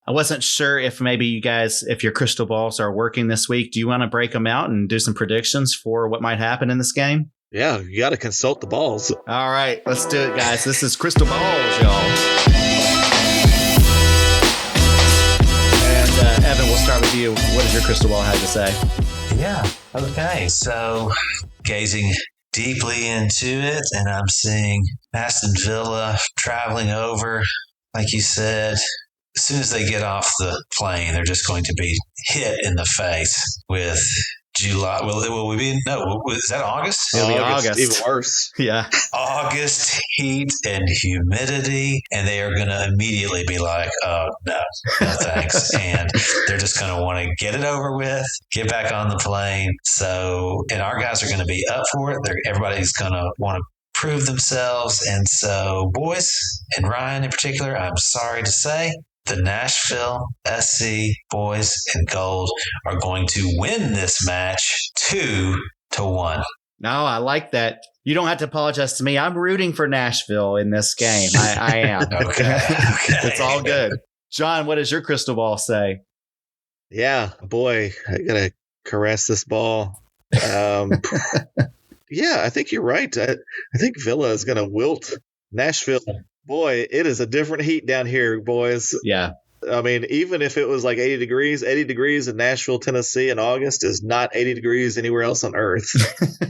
I wasn't sure if maybe you guys, if your crystal balls are working this week, do you want to break them out and do some predictions for what might happen in this game?
Yeah, you got to consult the balls.
All right, let's do it, guys. This is Crystal Balls, y'all. And Evan, we'll start with you. What does your crystal ball have to say?
Yeah, okay. So gazing deeply into it, and I'm seeing Aston Villa traveling over, like you said. As soon as they get off the plane, they're just going to be hit in the face with July. Will we be? No, is that August?
It'll be August.
Even worse.
Yeah.
August heat and humidity. And they are going to immediately be like, oh, no thanks. And they're just going to want to get it over with, get back on the plane. So, and our guys are going to be up for it. Everybody's going to want to prove themselves. And so, boys, and Ryan in particular, I'm sorry to say, the Nashville SC boys in gold are going to win this match 2-1.
No, I like that. You don't have to apologize to me. I'm rooting for Nashville in this game. I am.
Okay.
It's all good. John, what does your crystal ball say?
Yeah, boy, I got to caress this ball. Yeah, I think you're right. I think Villa is going to wilt Nashville. Boy, it is a different heat down here, boys.
Yeah.
I mean, even if it was like 80 degrees in Nashville, Tennessee in August is not 80 degrees anywhere else on earth.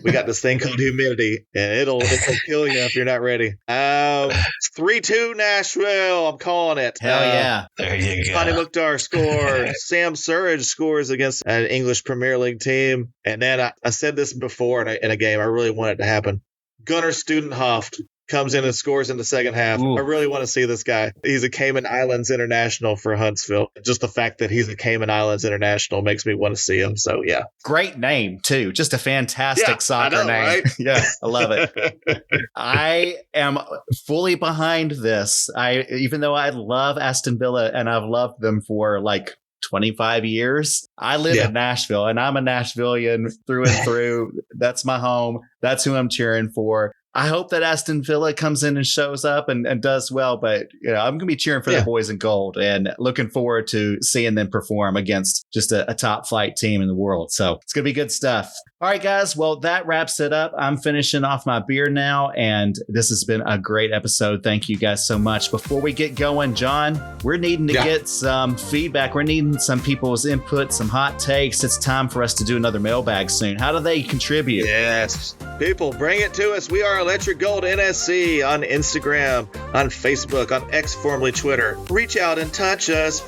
We got this thing called humidity, and it'll kill you if you're not ready. 3-2 Nashville. I'm calling it.
Hell yeah.
There you go.
Connie Mukhtar scores. Sam Surridge scores against an English Premier League team. And then I said this before in a game. I really want it to happen. Gunnar Studenhoft comes in and scores in the second half.
Ooh.
I really want to see this guy. He's a Cayman Islands international for Huntsville. Just the fact that he's a Cayman Islands international makes me want to see him. So, yeah.
Great name, too. Just a fantastic soccer name.
Right?
Yeah, I love it. I am fully behind this. Even though I love Aston Villa and I've loved them for like 25 years. I live in Nashville and I'm a Nashvilleian through and through. That's my home. That's who I'm cheering for. I hope that Aston Villa comes in and shows up and does well, but I'm going to be cheering for the boys in gold and looking forward to seeing them perform against just a top flight team in the world. So it's going to be good stuff. All right, guys. Well, that wraps it up. I'm finishing off my beer now, and this has been a great episode. Thank you guys so much. Before we get going, John, we're needing to get some feedback. We're needing some people's input, some hot takes. It's time for us to do another mailbag soon. How do they contribute?
Yes. People, bring it to us. We are Electric Gold NSC on Instagram, on Facebook, on X, formerly Twitter. Reach out and touch us.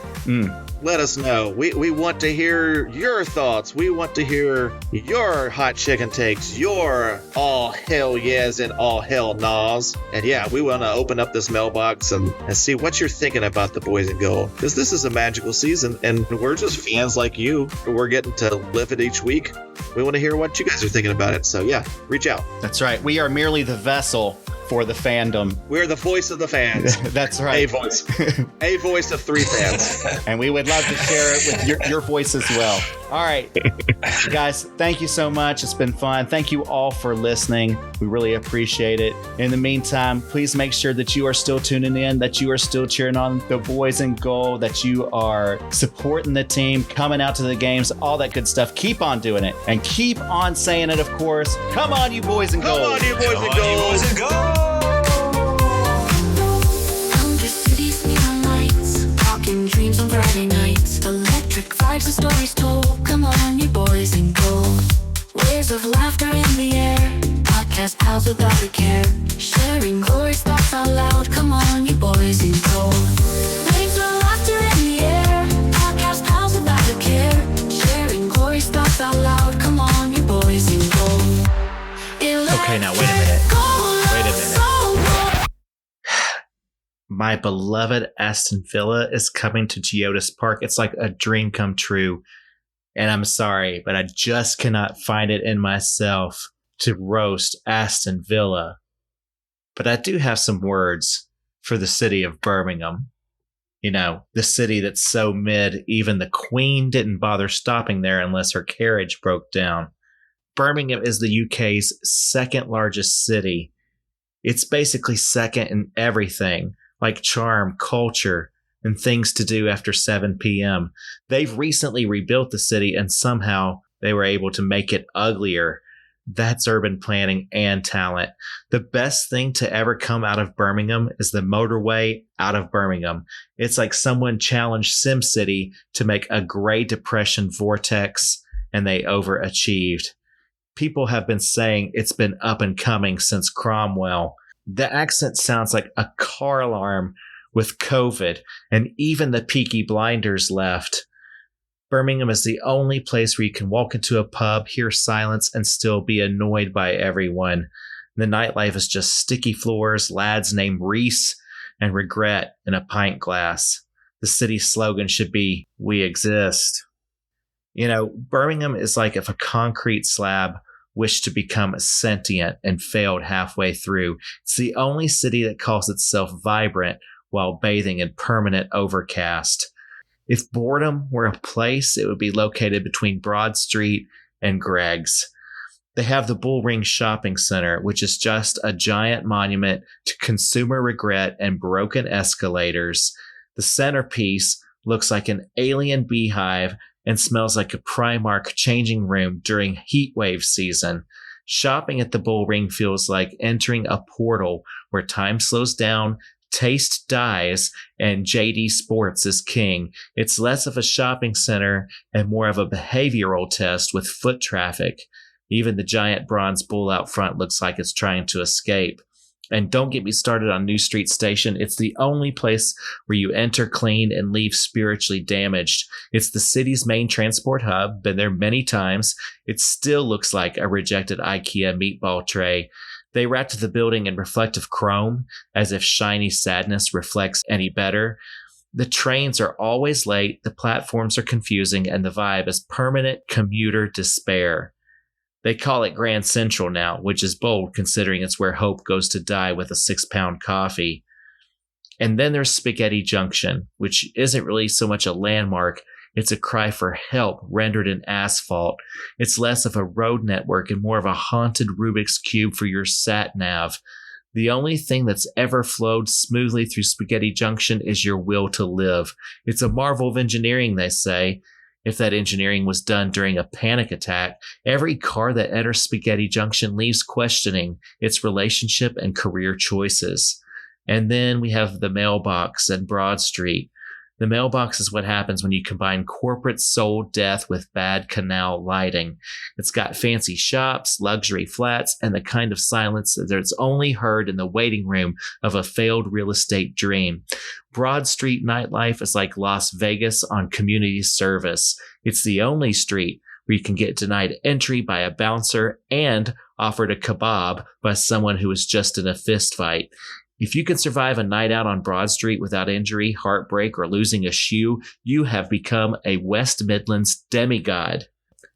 Let us know. We want to hear your thoughts. We want to hear your hot chicken takes, your all hell yes and all hell no's. And yeah, we want to open up this mailbox and see what you're thinking about the boys in gold. Because this is a magical season and we're just fans like you. We're getting to live it each week. We want to hear what you guys are thinking about it. So yeah, reach out.
That's right. We are merely the vessel for the fandom.
We're the voice of the fans.
That's right.
A voice. A voice of 3 fans.
And we would love to share it with your voice as well. All right. Guys, thank you so much. It's been fun. Thank you all for listening. We really appreciate it. In the meantime, please make sure that you are still tuning in, that you are still cheering on the boys in gold, that you are supporting the team, coming out to the games, all that good stuff. Keep on doing it and keep on saying it, of course. Come on, you boys in gold.
Come on, you boys in gold.
You boys in gold.
Dreams on Friday nights, electric vibes and stories told. Come on, you boys in gold. Waves of laughter in the air, podcast pals without a care. Sharing glorious thoughts out loud. Come on, you boys in gold. Waves of laughter in the air, podcast pals without a care. Sharing glorious thoughts out loud. Come on, you boys in gold.
Okay, now wait a minute. Wait a minute. My beloved Aston Villa is coming to Geodis Park. It's like a dream come true. And I'm sorry, but I just cannot find it in myself to roast Aston Villa. But I do have some words for the city of Birmingham. You know, the city that's so mid, even the Queen didn't bother stopping there unless her carriage broke down. Birmingham is the UK's second largest city. It's basically second in everything, like charm, culture, and things to do after 7 p.m. They've recently rebuilt the city and somehow they were able to make it uglier. That's urban planning and talent. The best thing to ever come out of Birmingham is the motorway out of Birmingham. It's like someone challenged SimCity to make a Great Depression vortex and they overachieved. People have been saying it's been up and coming since Cromwell. The accent sounds like a car alarm with COVID, and even the Peaky Blinders left. Birmingham is the only place where you can walk into a pub, hear silence, and still be annoyed by everyone. The nightlife is just sticky floors, lads named Reese, and regret in a pint glass. The city's slogan should be, "We exist." You know, Birmingham is like if a concrete slab wished to become sentient and failed halfway through. It's the only city that calls itself vibrant while bathing in permanent overcast. If boredom were a place, it would be located between Broad Street and Greg's. They have the Bullring Shopping Center, which is just a giant monument to consumer regret and broken escalators. The centerpiece looks like an alien beehive and smells like a Primark changing room during heatwave season. Shopping at the Bullring feels like entering a portal where time slows down, Taste dies and JD Sports is king. It's less of a shopping center and more of a behavioral test with foot traffic. Even the giant bronze bull out front looks like it's trying to escape. And don't get me started on New Street Station. It's the only place where you enter clean and leave spiritually damaged. It's the city's main transport hub. Been there many times. It still looks like a rejected IKEA meatball tray. They wrapped the building in reflective chrome, as if shiny sadness reflects any better. The trains are always late, the platforms are confusing, and the vibe is permanent commuter despair. They call it Grand Central now, which is bold considering it's where hope goes to die with a 6-pound coffee. And then there's Spaghetti Junction, which isn't really so much a landmark. It's a cry for help rendered in asphalt. It's less of a road network and more of a haunted Rubik's Cube for your sat-nav. The only thing that's ever flowed smoothly through Spaghetti Junction is your will to live. It's a marvel of engineering, they say. If that engineering was done during a panic attack, every car that enters Spaghetti Junction leaves questioning its relationship and career choices. And then we have the mailbox and Broad Street. The mailbox is what happens when you combine corporate soul death with bad canal lighting. It's got fancy shops, luxury flats, and the kind of silence that's only heard in the waiting room of a failed real estate dream. Broad Street nightlife is like Las Vegas on community service. It's the only street where you can get denied entry by a bouncer and offered a kebab by someone who was just in a fist fight. If you can survive a night out on Broad Street without injury, heartbreak, or losing a shoe, you have become a West Midlands demigod.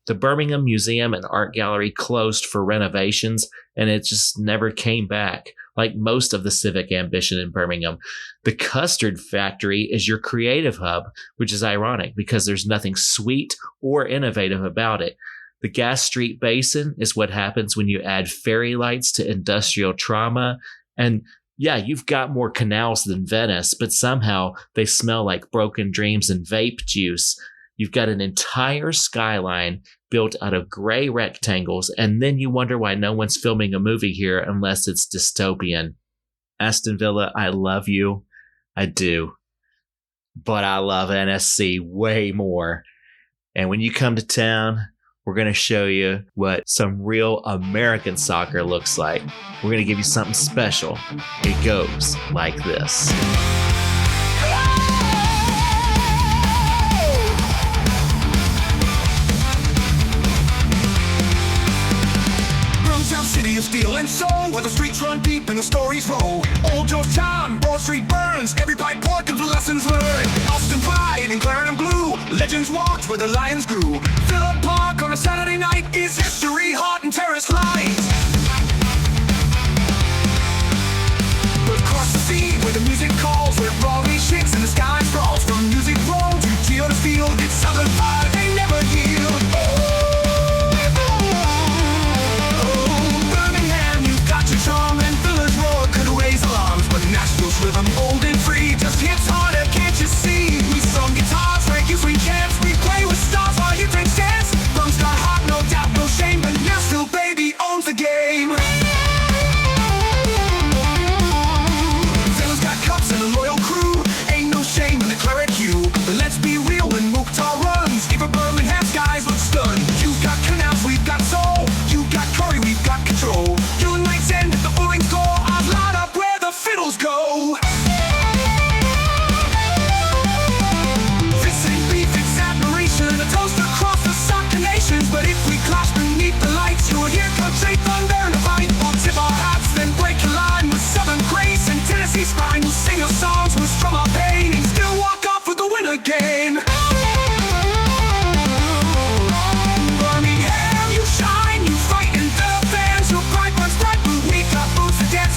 The Birmingham Museum and Art Gallery closed for renovations, and it just never came back, like most of the civic ambition in Birmingham. The Custard Factory is your creative hub, which is ironic because there's nothing sweet or innovative about it. The Gas Street Basin is what happens when you add fairy lights to industrial trauma, and yeah, you've got more canals than Venice, but somehow they smell like broken dreams and vape juice. You've got an entire skyline built out of gray rectangles, and then you wonder why no one's filming a movie here unless it's dystopian. Aston Villa, I love you. I do. But I love NSC way more. And when you come to town, we're going to show you what some real American soccer looks like. We're going to give you something special. It goes like this.
City of steel and soul, where the streets run deep and the stories roll. Old Georgetown, Broad Street burns, every pipe pork of lessons learned. Austin pride and Clarendon blue, legends walked where the lions grew. Phillip Park on a Saturday night is history, hot and terrace lights. But across the sea, where the music calls, where Broadway shakes and the sky sprawls. From Music Row to Geodis Field, it's Southern pride, they never yield. Charm and Villa's roar could raise alarms, but Nashville's rhythm, old and free, just hits harder, can't you see? We strum guitars, break you sweet chants, we play with stars while you drink dance. Drums got hot, no doubt, no shame, but Nashville, baby, owns the game. Villa's got cups and a loyal crew, ain't no shame in the claret hue. But let's be real when Mukhtar runs, even Birmingham's guys look stunned. You've got canals, we've got soul, you've got Curry, we've got control. End at the bowling score, I'd light up where the fiddles go. This ain't beef, it's admiration, a toast across the soccer nations. But if we clash beneath the lights, you'll hear country thunder and a fight. We'll tip our hats, then break a line with Southern grace and Tennessee spine. We'll sing our songs, we'll strum our pain, and still walk off with the win again. Birmingham, you shine, you fight, and the fans, your pride runs bright.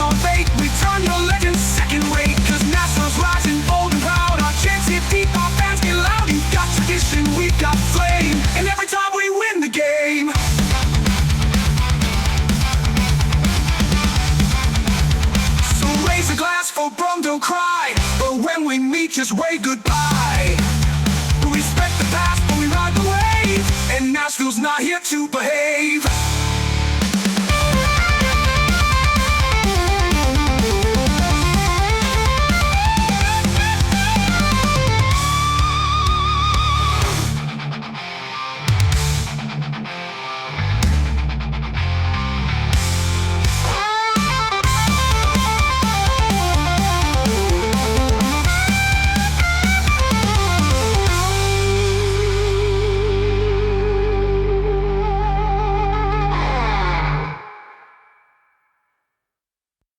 On fate, we turn your legends second rate, cause Nashville's rising bold and proud. Our chants hit deep, our fans get loud. You've got tradition, we've got flame, and every time we win the game. So raise a glass for Brum, don't cry, but when we meet, just wave goodbye. We respect the past, but we ride the wave, and Nashville's not here to behave.